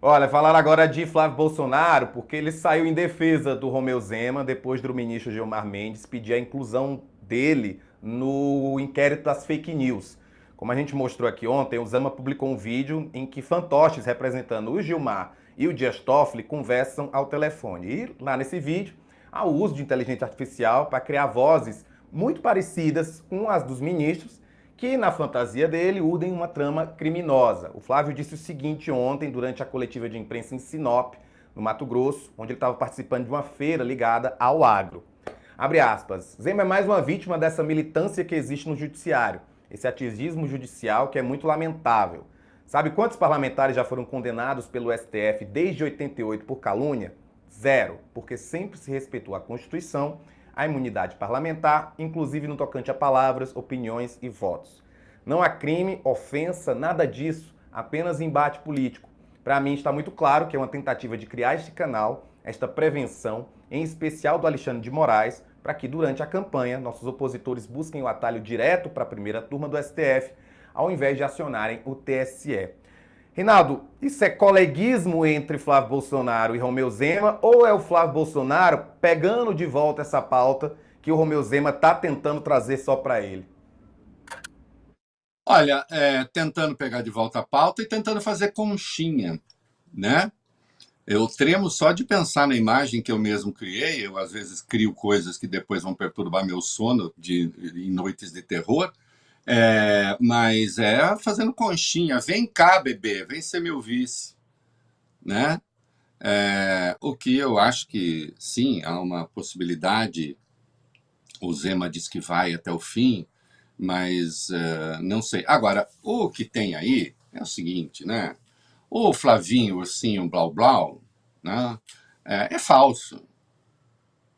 Olha, falar agora de Flávio Bolsonaro, porque ele saiu em defesa do Romeu Zema depois do ministro Gilmar Mendes pedir a inclusão dele no inquérito das fake news. Como a gente mostrou aqui ontem, o Zema publicou um vídeo em que fantoches representando o Gilmar e o Dias Toffoli conversam ao telefone. E lá nesse vídeo, há o uso de inteligência artificial para criar vozes muito parecidas com as dos ministros que, na fantasia dele, urdem uma trama criminosa. O Flávio disse o seguinte ontem, durante a coletiva de imprensa em Sinop, no Mato Grosso, onde ele estava participando de uma feira ligada ao agro. Abre aspas. Zema é mais uma vítima dessa militância que existe no judiciário, esse ativismo judicial que é muito lamentável. Sabe quantos parlamentares já foram condenados pelo STF desde 88 por calúnia? Zero, porque sempre se respeitou a Constituição, a imunidade parlamentar, inclusive no tocante a palavras, opiniões e votos. Não há crime, ofensa, nada disso, apenas embate político. Para mim está muito claro que é uma tentativa de criar este canal, esta prevenção, em especial do Alexandre de Moraes, para que durante a campanha nossos opositores busquem o atalho direto para a primeira turma do STF, ao invés de acionarem o TSE. Rinaldo, isso é coleguismo entre Flávio Bolsonaro e Romeu Zema ou é o Flávio Bolsonaro pegando de volta essa pauta que o Romeu Zema está tentando trazer só para ele? Olha, tentando pegar de volta a pauta e tentando fazer conchinha, né? Eu tremo só de pensar na imagem que eu mesmo criei. Eu, às vezes, crio coisas que depois vão perturbar meu sono em noites de terror. Mas fazendo conchinha. Vem cá, bebê, vem ser meu vice, né? O que eu acho que, sim, há uma possibilidade. O Zema diz que vai até o fim, mas não sei. Agora, o que tem aí é o seguinte, né? O Flavinho, Ursinho, Blau Blau, né? É falso,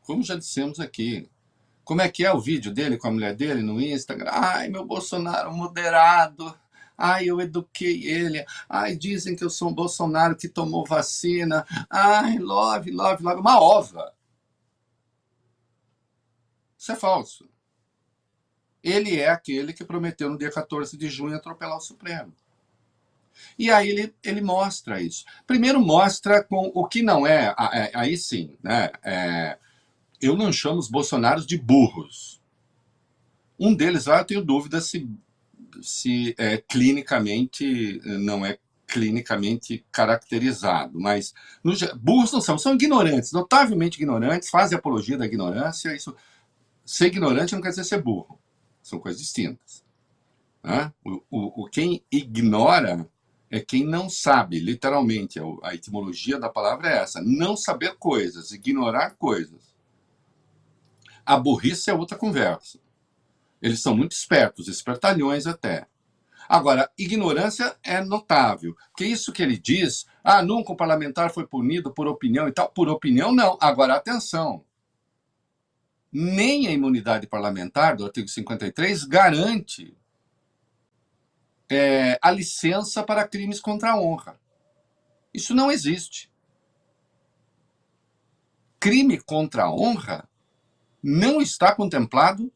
como já dissemos aqui. Como é que é o vídeo dele com a mulher dele no Instagram? Ai, meu Bolsonaro moderado. Ai, eu eduquei ele. Ai, dizem que eu sou um Bolsonaro que tomou vacina. Ai, love, love, love. Uma ova. Isso é falso. Ele é aquele que prometeu no dia 14 de junho atropelar o Supremo. E aí ele mostra isso. Primeiro mostra com o que não é, aí sim, né? Eu não chamo os bolsonaros de burros. Um deles lá eu tenho dúvida se clinicamente não é clinicamente caracterizado, mas burros não são ignorantes, notavelmente ignorantes, fazem apologia da ignorância. Isso, ser ignorante não quer dizer ser burro, são coisas distintas. Né? Quem ignora é quem não sabe, literalmente, a etimologia da palavra é essa, não saber coisas, ignorar coisas. A burrice é outra conversa. Eles são muito espertos, espertalhões até. Agora, ignorância é notável, porque isso que ele diz, nunca um parlamentar foi punido por opinião e tal, por opinião não. Agora, atenção, nem a imunidade parlamentar do artigo 53 garante a licença para crimes contra a honra. Isso não existe. Crime contra a honra não está contemplado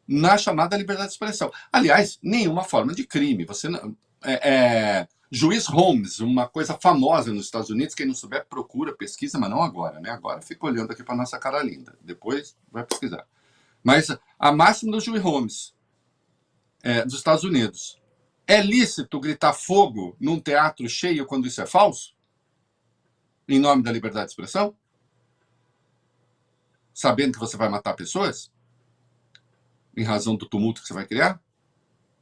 na chamada liberdade de expressão. Aliás, nenhuma forma de crime. Você não, Juiz Holmes, uma coisa famosa nos Estados Unidos, quem não souber procura, pesquisa, mas não agora, né? Agora fica olhando aqui para nossa cara linda. Depois vai pesquisar. Mas a máxima do juiz Holmes, dos Estados Unidos, é lícito gritar fogo num teatro cheio quando isso é falso? Em nome da liberdade de expressão? Sabendo que você vai matar pessoas? Em razão do tumulto que você vai criar?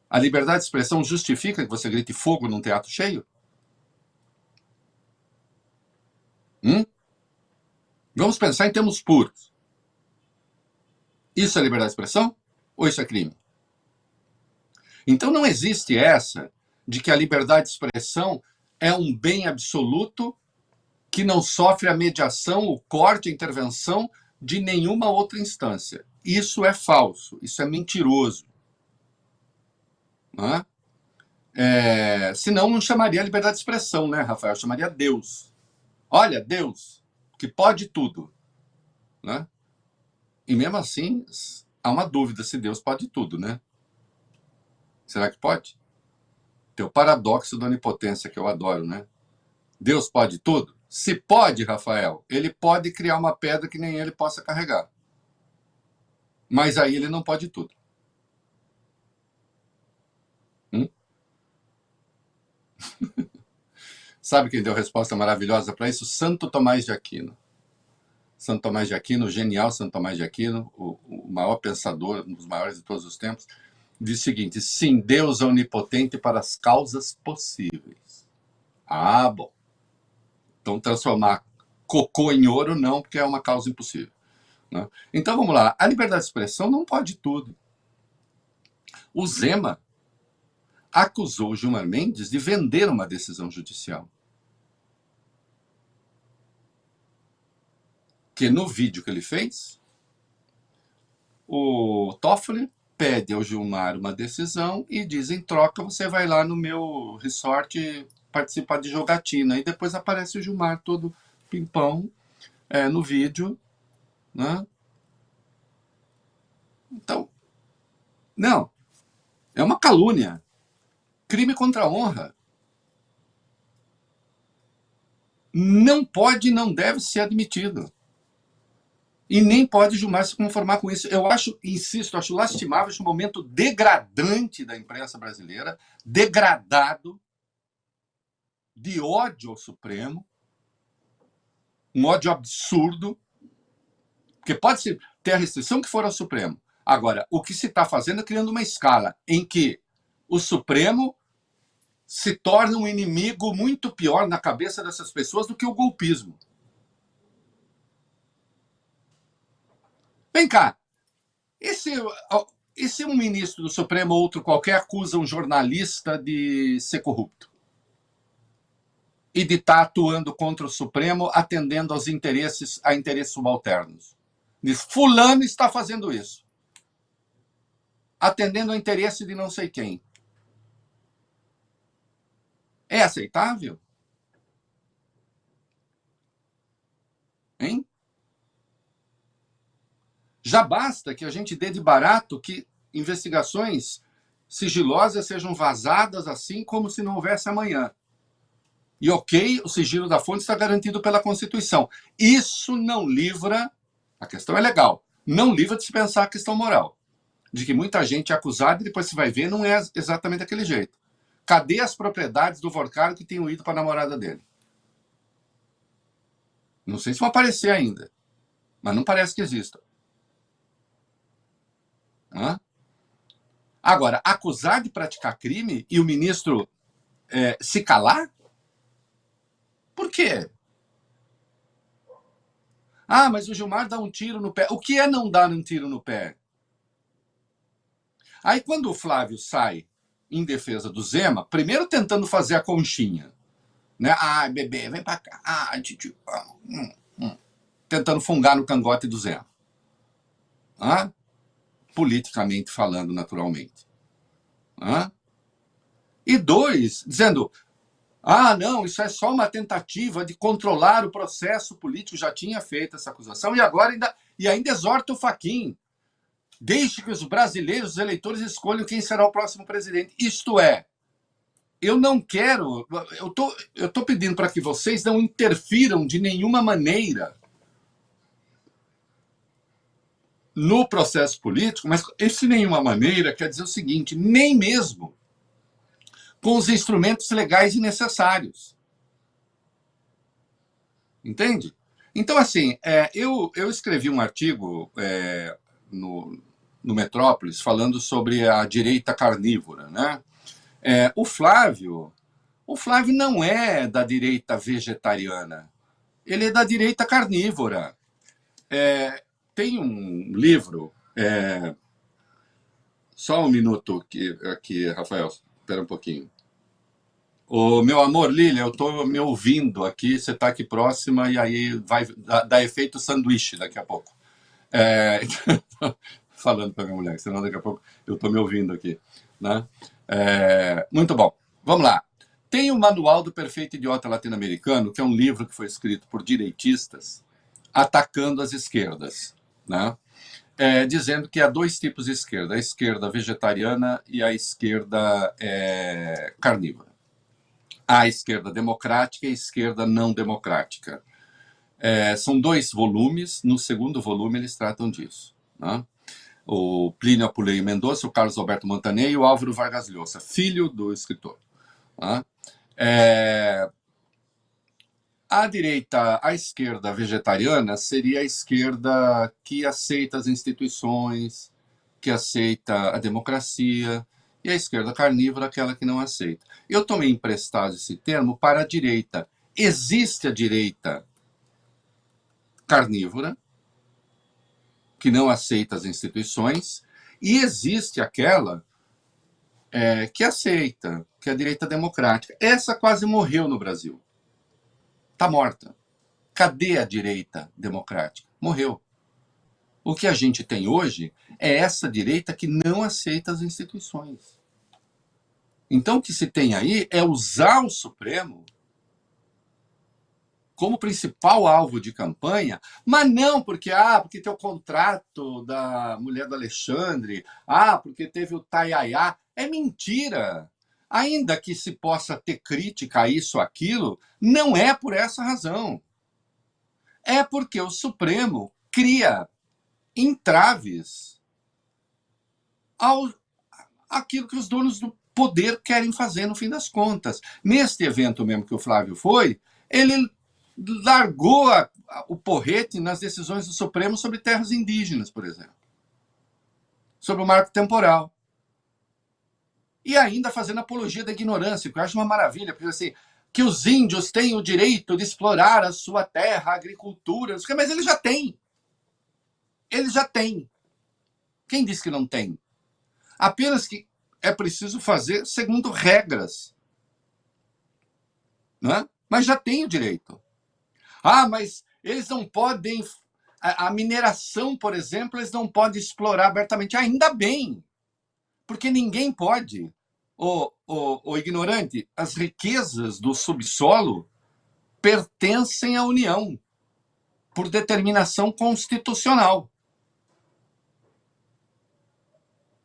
A liberdade de expressão justifica que você grite fogo num teatro cheio? Vamos pensar em termos puros. Isso é liberdade de expressão? Ou isso é crime? Então não existe essa de que a liberdade de expressão é um bem absoluto que não sofre a mediação, o corte, a intervenção de nenhuma outra instância. Isso é falso, isso é mentiroso. Não é? Senão não chamaria liberdade de expressão, né, Rafael? Chamaria Deus. Olha, Deus, que pode tudo. Né? E mesmo assim, há uma dúvida se Deus pode tudo, né? Será que pode? Tem o paradoxo da onipotência, que eu adoro, né? Deus pode tudo? Se pode, Rafael, ele pode criar uma pedra que nem ele possa carregar. Mas aí ele não pode tudo. Hum? Sabe quem deu resposta maravilhosa para isso? Santo Tomás de Aquino. Santo Tomás de Aquino, o genial Santo Tomás de Aquino, o maior pensador, um dos maiores de todos os tempos, diz o seguinte: sim, Deus é onipotente para as causas possíveis. Ah, bom. Então transformar cocô em ouro não, porque é uma causa impossível. Né? Então vamos lá, a liberdade de expressão não pode tudo. O Zema acusou o Gilmar Mendes de vender uma decisão judicial. Que no vídeo que ele fez, o Toffoli pede ao Gilmar uma decisão e diz: em troca você vai lá no meu resort participar de jogatina. E depois aparece o Gilmar todo pimpão no vídeo. Né? Então, não, é uma calúnia. Crime contra a honra. Não pode e não deve ser admitido. E nem pode Gilmar se conformar com isso. Eu acho, insisto, acho lastimável esse momento degradante da imprensa brasileira, degradado, de ódio ao Supremo, um ódio absurdo, porque pode ter a restrição que for ao Supremo. Agora, o que se está fazendo é criando uma escala em que o Supremo se torna um inimigo muito pior na cabeça dessas pessoas do que o golpismo. Vem cá, esse um ministro do Supremo ou outro qualquer acusa um jornalista de ser corrupto e de estar atuando contra o Supremo, atendendo a interesses subalternos. Diz: fulano está fazendo isso, atendendo ao interesse de não sei quem. É aceitável? Hein? Já basta que a gente dê de barato que investigações sigilosas sejam vazadas assim como se não houvesse amanhã. E ok, o sigilo da fonte está garantido pela Constituição. Isso não livra, a questão é legal, não livra de se pensar a questão moral. De que muita gente é acusada e depois se vai ver, não é exatamente daquele jeito. Cadê as propriedades do Vorcaro que tinham ido para a namorada dele? Não sei se vão aparecer ainda, mas não parece que exista. Hã? Agora, acusar de praticar crime e o ministro se calar? Por quê? Ah, mas o Gilmar dá um tiro no pé. O que é não dar um tiro no pé? Aí, quando o Flávio sai em defesa do Zema, primeiro tentando fazer a conchinha, né? Ah, bebê, vem pra cá. Ah, tio. Tentando fungar no cangote do Zema. Ah? Politicamente falando, naturalmente. Ah? E dois, dizendo: ah, não, isso é só uma tentativa de controlar o processo político. Já tinha feito essa acusação e agora ainda exorta o Fachin. Deixe que os brasileiros, os eleitores, escolham quem será o próximo presidente. Isto é, eu não quero... Eu estou pedindo para que vocês não interfiram de nenhuma maneira no processo político, mas esse nenhuma maneira quer dizer o seguinte: nem mesmo com os instrumentos legais e necessários. Entende? Então, assim, eu escrevi um artigo no Metrópolis falando sobre a direita carnívora, né? O Flávio não é da direita vegetariana, ele é da direita carnívora. Tem um livro, só um minuto aqui, Rafael, espera um pouquinho. O meu amor, Lília, eu estou me ouvindo aqui, você está aqui próxima e aí vai dar efeito sanduíche daqui a pouco. Falando para minha mulher, senão daqui a pouco eu estou me ouvindo aqui. Né? Muito bom, vamos lá. Tem o Manual do Perfeito Idiota Latino-Americano, que é um livro que foi escrito por direitistas atacando as esquerdas, né? Dizendo que há dois tipos de esquerda: a esquerda vegetariana e a esquerda carnívora. a esquerda democrática e a esquerda não democrática. São 2 volumes, no segundo volume eles tratam disso. Né? O Plínio Apuleio Mendonça, o Carlos Alberto Montaner e o Álvaro Vargas Llosa, filho do escritor. Né? A direita, a esquerda vegetariana seria a esquerda que aceita as instituições, que aceita a democracia, e a esquerda carnívora, aquela que não aceita. Eu tomei emprestado esse termo para a direita. Existe a direita carnívora, que não aceita as instituições, e existe aquela que aceita, que é a direita democrática. Essa quase morreu no Brasil. Está morta. Cadê a direita democrática? Morreu. O que a gente tem hoje é essa direita que não aceita as instituições. Então, o que se tem aí é usar o Supremo como principal alvo de campanha, mas não porque tem o contrato da mulher do Alexandre, porque teve o Taiaiá. É mentira. Ainda que se possa ter crítica a isso ou aquilo, não é por essa razão. É porque o Supremo cria entraves àquilo que os donos do poder querem fazer no fim das contas. Neste evento mesmo que o Flávio foi, ele largou o porrete nas decisões do Supremo sobre terras indígenas, por exemplo. Sobre o marco temporal. E ainda fazendo apologia da ignorância, que eu acho uma maravilha, porque assim, que os índios têm o direito de explorar a sua terra, a agricultura, mas eles já têm. Eles já têm. Quem disse que não tem? Apenas que é preciso fazer segundo regras. Né? Mas já tem o direito. Mas eles não podem... A mineração, por exemplo, eles não podem explorar abertamente. Ainda bem, porque ninguém pode. O ignorante, as riquezas do subsolo pertencem à União por determinação constitucional.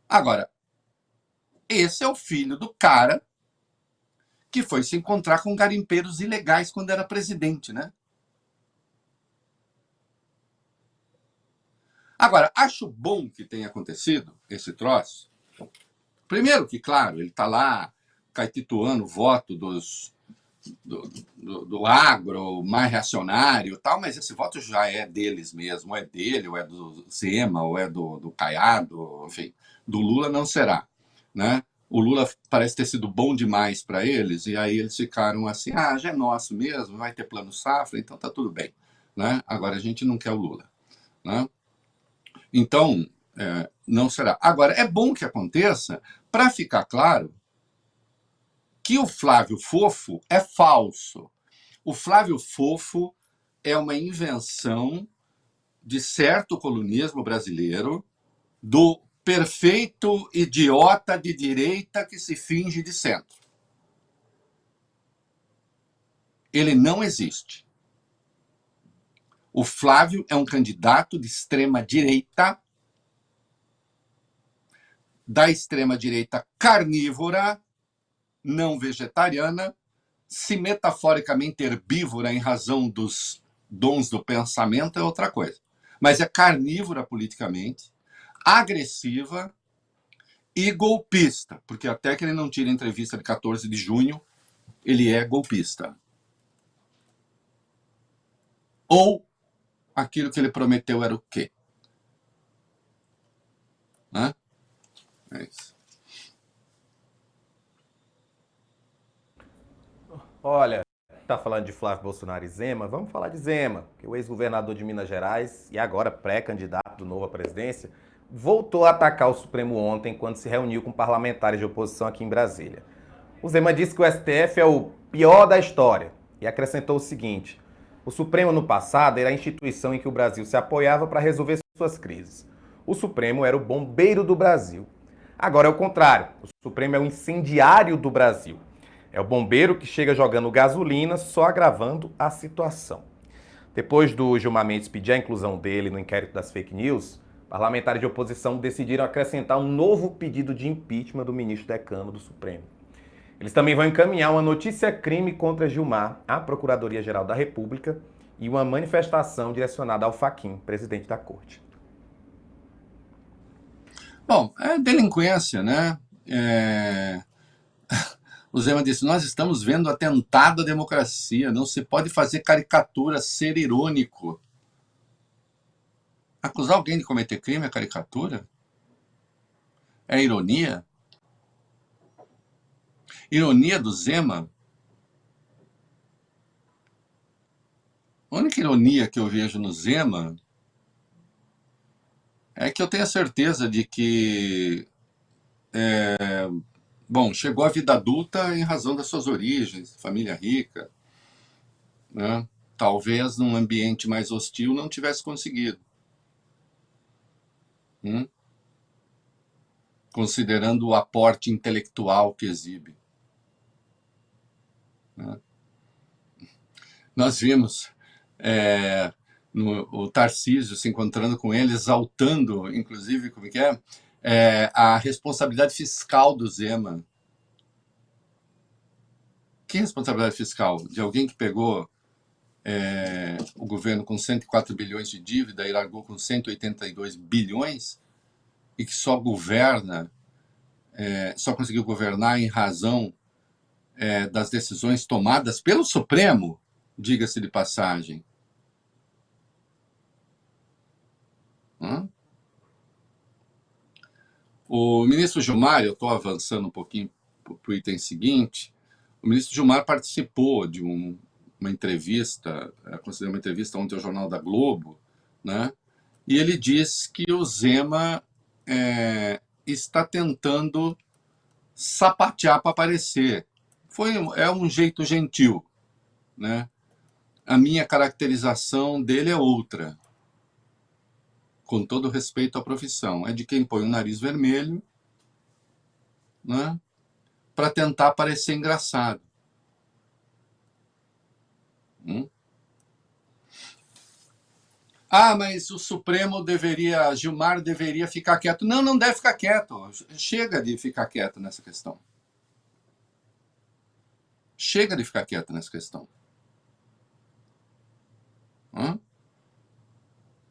Agora, esse é o filho do cara que foi se encontrar com garimpeiros ilegais quando era presidente, né? Agora, acho bom que tenha acontecido esse troço. Primeiro que, claro, ele está lá caetituando o voto do agro mais reacionário e tal, mas esse voto já é deles mesmo, ou é dele, ou é do Zema, ou é do Caiado, enfim, do Lula não será, né? O Lula parece ter sido bom demais para eles, e aí eles ficaram assim, já é nosso mesmo, vai ter plano safra, então tá tudo bem, né? Agora a gente não quer o Lula, né? Então, não será. Agora, é bom que aconteça para ficar claro que o Flávio Fofo é falso. O Flávio Fofo é uma invenção de certo colunismo brasileiro, do perfeito idiota de direita que se finge de centro. Ele não existe. O Flávio é um candidato de extrema-direita, da extrema-direita carnívora, não vegetariana, se metaforicamente herbívora em razão dos dons do pensamento é outra coisa. Mas é carnívora politicamente, agressiva e golpista, porque até que ele não tire a entrevista de 14 de junho, ele é golpista. Ou aquilo que ele prometeu era o quê? É isso. Olha, tá falando de Flávio Bolsonaro e Zema, vamos falar de Zema, que o ex-governador de Minas Gerais e agora pré-candidato do novo à presidência, voltou a atacar o Supremo ontem quando se reuniu com parlamentares de oposição aqui em Brasília. O Zema disse que o STF é o pior da história e acrescentou o seguinte: o Supremo no passado era a instituição em que o Brasil se apoiava para resolver suas crises. O Supremo era o bombeiro do Brasil. Agora é o contrário, o Supremo é o incendiário do Brasil. É o bombeiro que chega jogando gasolina, só agravando a situação. Depois do Gilmar Mendes pedir a inclusão dele no inquérito das fake news, parlamentares de oposição decidiram acrescentar um novo pedido de impeachment do ministro decano do Supremo. Eles também vão encaminhar uma notícia-crime contra Gilmar à Procuradoria-Geral da República e uma manifestação direcionada ao Fachin, presidente da Corte. Bom, é delinquência, né? O Zema disse, nós estamos vendo atentado à democracia, não se pode fazer caricatura, ser irônico. Acusar alguém de cometer crime é caricatura? É ironia? Ironia do Zema? A única ironia que eu vejo no Zema é que eu tenho a certeza de que, bom, chegou à vida adulta em razão das suas origens, família rica, né? Talvez num ambiente mais hostil não tivesse conseguido. Considerando o aporte intelectual que exibe. Né? Nós vimos o Tarcísio se encontrando com ele, exaltando, inclusive, como que é, a responsabilidade fiscal do Zema. Que responsabilidade fiscal? De alguém que pegou o governo com 104 bilhões de dívida e largou com 182 bilhões e que só governa, só conseguiu governar em razão das decisões tomadas pelo Supremo, diga-se de passagem. O ministro Gilmar, eu estou avançando um pouquinho para o item seguinte, o ministro Gilmar participou de uma entrevista, considerei uma entrevista ontem ao Jornal da Globo, né? E ele diz que o Zema está tentando sapatear para aparecer. É um jeito gentil, né? A minha caracterização dele é outra, com todo respeito à profissão. É de quem põe o nariz vermelho, né? Para tentar parecer engraçado. Ah, mas o Supremo Gilmar deveria ficar quieto. Não, não deve ficar quieto. Chega de ficar quieto nessa questão. Chega de ficar quieto nessa questão.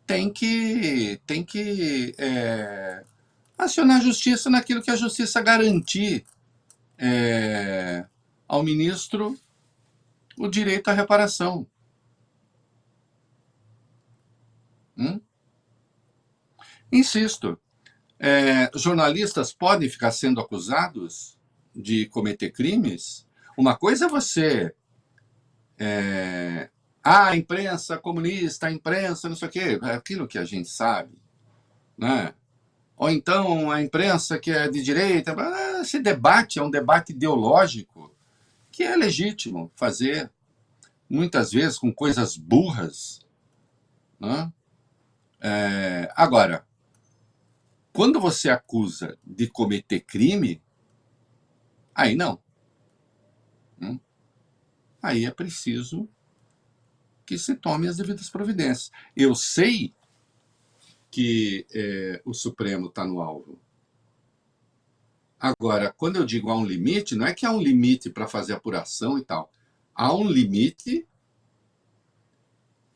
Tem que acionar a justiça naquilo que a justiça garantir ao ministro o direito à reparação. Insisto, jornalistas podem ficar sendo acusados de cometer crimes. Uma coisa é você... a imprensa comunista, a imprensa não sei o quê, é aquilo que a gente sabe, né? Ou então a imprensa que é de direita. Esse debate é um debate ideológico que é legítimo fazer, muitas vezes com coisas burras, né? Agora, quando você acusa de cometer crime, aí não. Aí é preciso que se tome as devidas providências. Eu sei que o Supremo está no alvo. Agora, quando eu digo há um limite, não é que há um limite para fazer apuração e tal. Há um limite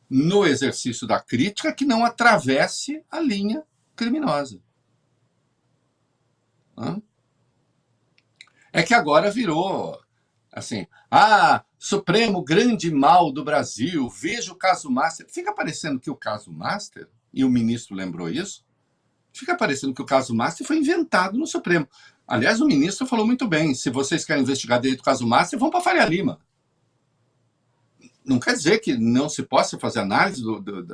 no exercício da crítica que não atravesse a linha criminosa. É que agora virou assim, Supremo, grande mal do Brasil, veja o caso Master. Fica parecendo que o caso Master, e o ministro lembrou isso, fica parecendo que o caso Master foi inventado no Supremo. Aliás, o ministro falou muito bem, se vocês querem investigar direito o caso Master, vão para a Faria Lima. Não quer dizer que não se possa fazer análise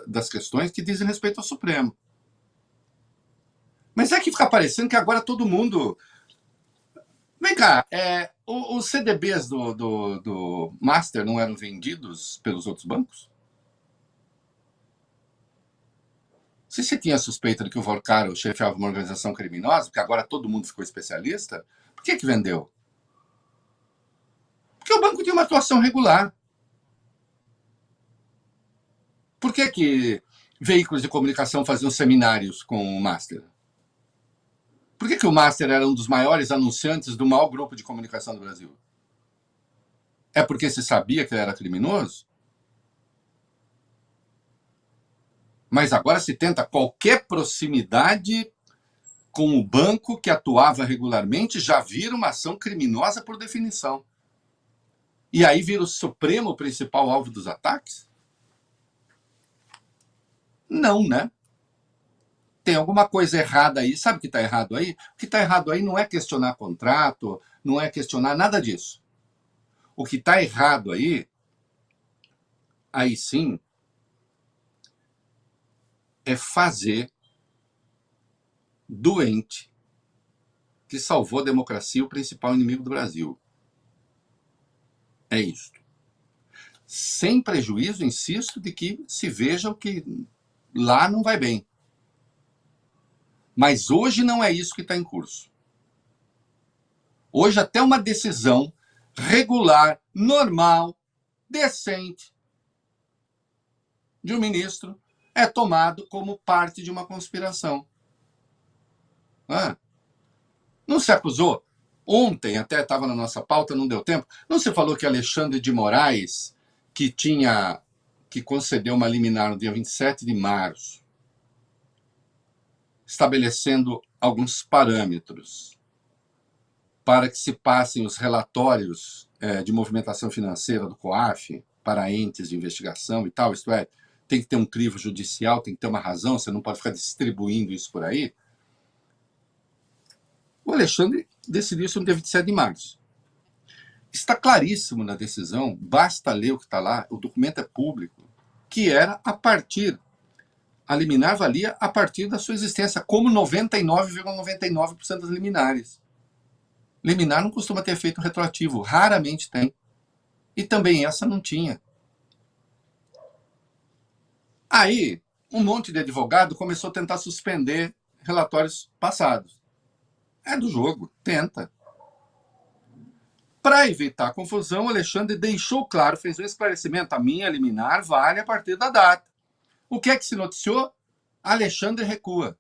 das questões que dizem respeito ao Supremo. Mas é que fica parecendo que agora todo mundo... Vem cá, os CDBs do Master não eram vendidos pelos outros bancos? Se você tinha suspeita de que o Vorcaro chefiava uma organização criminosa, porque agora todo mundo ficou especialista, por que vendeu? Porque o banco tinha uma atuação regular. Por que veículos de comunicação faziam seminários com o Master? Por que o Master era um dos maiores anunciantes do maior grupo de comunicação do Brasil? É porque se sabia que ele era criminoso? Mas agora se tenta qualquer proximidade com o banco que atuava regularmente, já vira uma ação criminosa por definição. E aí vira o Supremo o principal alvo dos ataques? Não, né? Tem alguma coisa errada aí. Sabe o que está errado aí? O que está errado aí não é questionar contrato, não é questionar nada disso. O que está errado aí sim, é fazer doente que salvou a democracia o principal inimigo do Brasil. É isso. Sem prejuízo, insisto, de que se veja o que lá não vai bem. Mas hoje não é isso que está em curso. Hoje até uma decisão regular, normal, decente de um ministro é tomado como parte de uma conspiração. Não se acusou? Ontem, até estava na nossa pauta, não deu tempo, não se falou que Alexandre de Moraes, que concedeu uma liminar no dia 27 de março, estabelecendo alguns parâmetros para que se passem os relatórios de movimentação financeira do COAF para entes de investigação e tal, isto é, tem que ter um crivo judicial, tem que ter uma razão, você não pode ficar distribuindo isso por aí. O Alexandre decidiu isso no dia 27 de março. Está claríssimo na decisão, basta ler o que está lá, o documento é público, que era a liminar valia a partir da sua existência, como 99,99% das liminares. Liminar não costuma ter efeito retroativo, raramente tem. E também essa não tinha. Aí, um monte de advogado começou a tentar suspender relatórios passados. É do jogo, tenta. Para evitar a confusão, Alexandre deixou claro, fez um esclarecimento, a minha liminar vale a partir da data. O que é que se noticiou? Alexandre recua.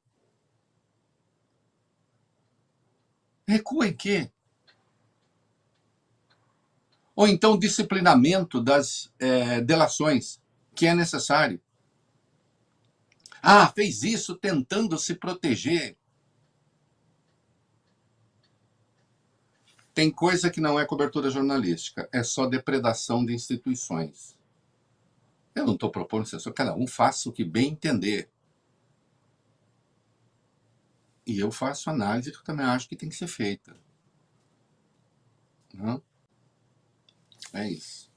Recua em quê? Ou então disciplinamento das delações, que é necessário. Fez isso tentando se proteger. Tem coisa que não é cobertura jornalística, é só depredação de instituições. Eu não estou propondo censura, cada um faça o que bem entender. E eu faço análise que eu também acho que tem que ser feita. Não? É isso.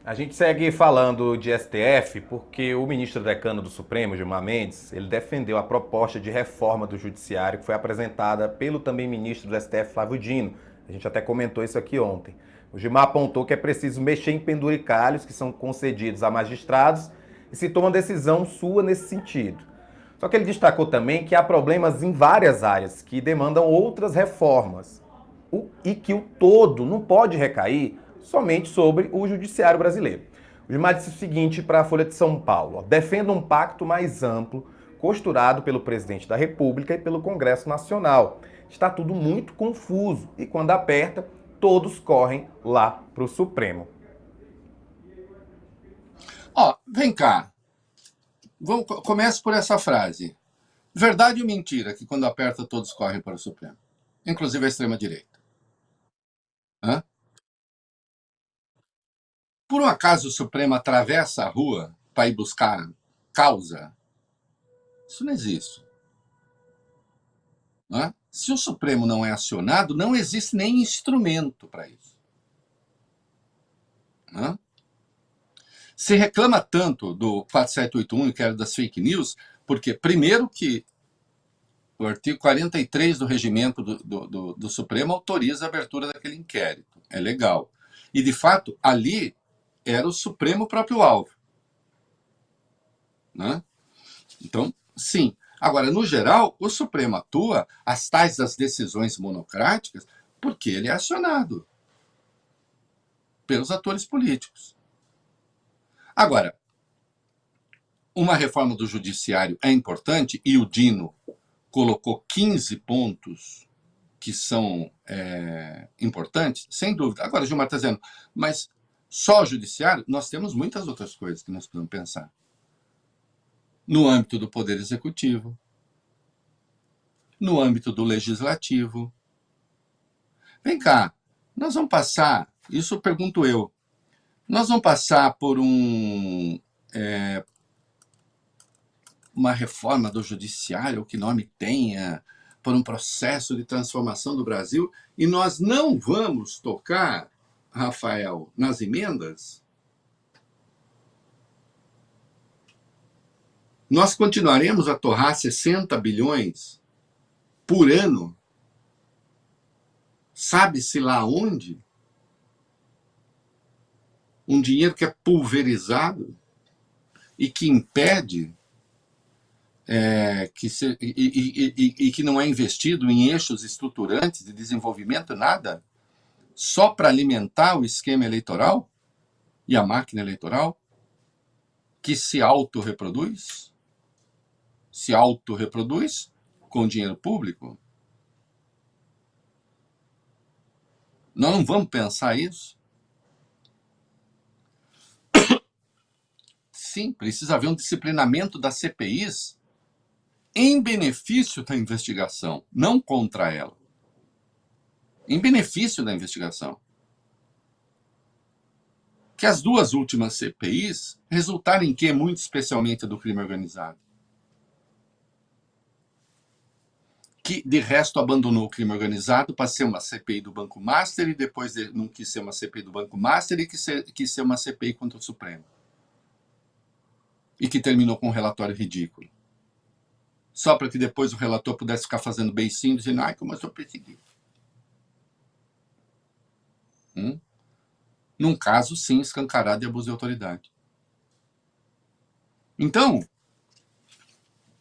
A gente segue falando de STF porque o ministro decano do Supremo, Gilmar Mendes, ele defendeu a proposta de reforma do Judiciário que foi apresentada pelo também ministro do STF, Flávio Dino. A gente até comentou isso aqui ontem. O Gilmar apontou que é preciso mexer em penduricalhos que são concedidos a magistrados e se toma decisão sua nesse sentido. Só que ele destacou também que há problemas em várias áreas que demandam outras reformas e que o todo não pode recair somente sobre o judiciário brasileiro. O Gilmar disse o seguinte para a Folha de São Paulo: defenda um pacto mais amplo, costurado pelo presidente da República e pelo Congresso Nacional. Está tudo muito confuso e quando aperta, todos correm lá para o Supremo. Vem cá. Começo por essa frase. Verdade ou mentira que quando aperta todos correm para o Supremo? Inclusive a extrema-direita. Por um acaso o Supremo atravessa a rua para ir buscar causa? Isso não existe. Se o Supremo não é acionado, não existe nem instrumento para isso. Se reclama tanto do 4781, que era das fake news, porque, primeiro, que o artigo 43 do regimento do Supremo autoriza a abertura daquele inquérito. É legal. E, de fato, ali era o Supremo próprio alvo. Então, sim. Agora, no geral, o Supremo atua, as tais das decisões monocráticas, porque ele é acionado pelos atores políticos. Agora, uma reforma do judiciário é importante, e o Dino colocou 15 pontos que são importantes, sem dúvida. Agora, Gilmar está dizendo, mas só o judiciário? Nós temos muitas outras coisas que nós podemos pensar. No âmbito do Poder Executivo, no âmbito do Legislativo. Vem cá, nós vamos passar, isso eu pergunto eu, nós vamos passar por uma reforma do judiciário, o que nome tenha, por um processo de transformação do Brasil, e nós não vamos tocar, Rafael, nas emendas? Nós continuaremos a torrar 60 bilhões por ano? Sabe-se lá onde? Um dinheiro que é pulverizado e que impede que não é investido em eixos estruturantes de desenvolvimento, nada, só para alimentar o esquema eleitoral e a máquina eleitoral, que se autorreproduz com dinheiro público. Nós não vamos pensar isso? Sim, precisa haver um disciplinamento das CPIs em benefício da investigação, não contra ela. Em benefício da investigação. Que as duas últimas CPIs resultaram em quê? Muito especialmente do crime organizado. Que, de resto, abandonou o crime organizado para ser uma CPI do Banco Master e depois não quis ser uma CPI do Banco Master e quis ser uma CPI contra o Supremo. E que terminou com um relatório ridículo. Só para que depois o relator pudesse ficar fazendo beicinho, dizendo, ai, como eu sou perseguido. Num caso, sim, escancarado de abuso de autoridade. Então,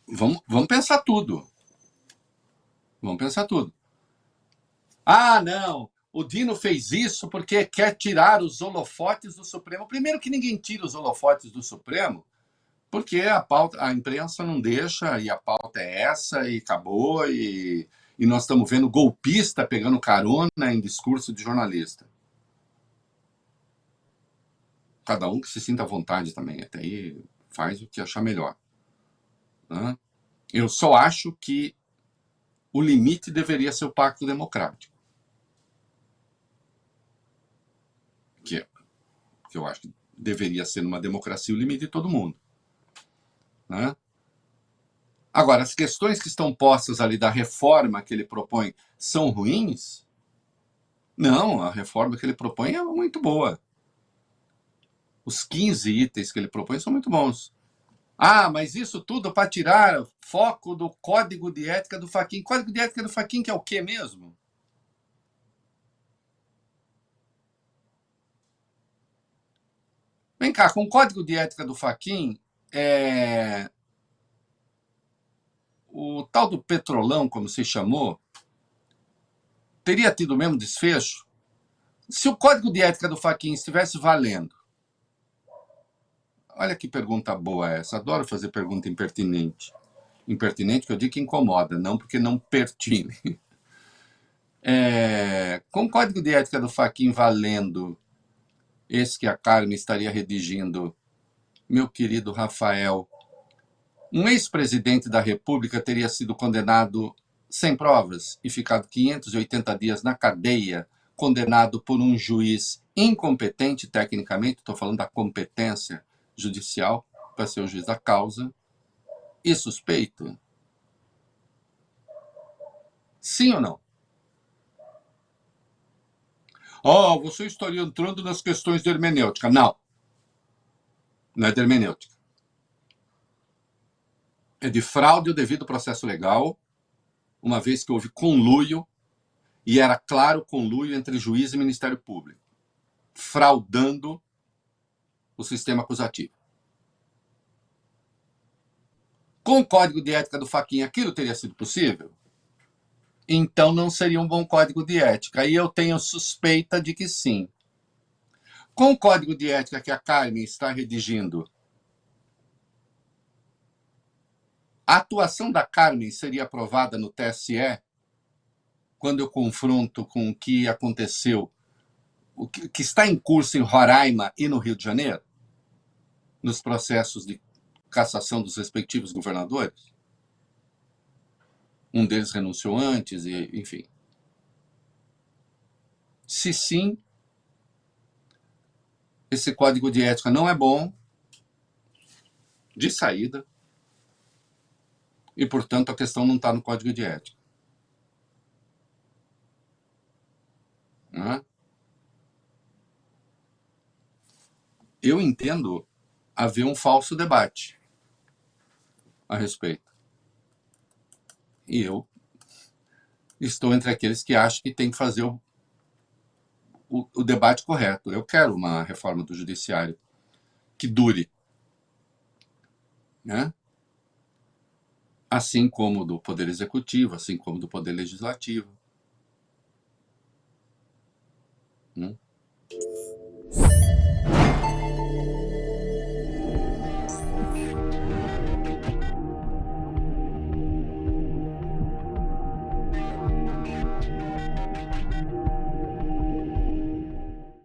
vamos pensar tudo. Vamos pensar tudo. Ah, não, o Dino fez isso porque quer tirar os holofotes do Supremo. Primeiro que ninguém tira os holofotes do Supremo, porque a imprensa não deixa, e a pauta é essa, e acabou, e nós estamos vendo golpista pegando carona em discurso de jornalista. Cada um que se sinta à vontade também, até aí faz o que achar melhor. Né? Eu só acho que o limite deveria ser o Pacto Democrático. Que eu acho que deveria ser numa democracia o limite de todo mundo. Né? Agora, as questões que estão postas ali da reforma que ele propõe são ruins? Não, a reforma que ele propõe é muito boa. Os 15 itens que ele propõe são muito bons. Ah, mas isso tudo para tirar foco do Código de Ética do Fachin. Código de Ética do Fachin que é o quê mesmo? Vem cá, com o Código de Ética do Fachin, o tal do Petrolão, como se chamou, teria tido o mesmo desfecho? Se o Código de Ética do Fachin estivesse valendo, olha que pergunta boa essa, adoro fazer pergunta impertinente. Impertinente que eu digo que incomoda, não porque não pertine. Com o Código de Ética do Fachin valendo, esse que a Carmen estaria redigindo, meu querido Rafael, um ex-presidente da República teria sido condenado sem provas e ficado 580 dias na cadeia, condenado por um juiz incompetente tecnicamente, estou falando da competência judicial para ser o juiz da causa, e suspeito? Sim ou não? Oh, você estaria entrando nas questões de hermenêutica. Não. Não é de hermenêutica. É de fraude ao devido processo legal, uma vez que houve conluio, e era claro conluio entre juiz e Ministério Público, fraudando o sistema acusativo. Com o Código de Ética do Fachin, aquilo teria sido possível? Então não seria um bom Código de Ética. E eu tenho suspeita de que sim. Com o Código de Ética que a Carmen está redigindo, a atuação da Carmen seria aprovada no TSE quando eu confronto com o que aconteceu, o que está em curso em Roraima e no Rio de Janeiro, nos processos de cassação dos respectivos governadores. Um deles renunciou antes, e, enfim. Se sim, esse código de ética não é bom, de saída, e, portanto, a questão não está no código de ética. Né? Eu entendo haver um falso debate a respeito. E eu estou entre aqueles que acham que tem que fazer o debate correto. Eu quero uma reforma do judiciário que dure, né? Assim como do Poder Executivo, assim como do Poder Legislativo.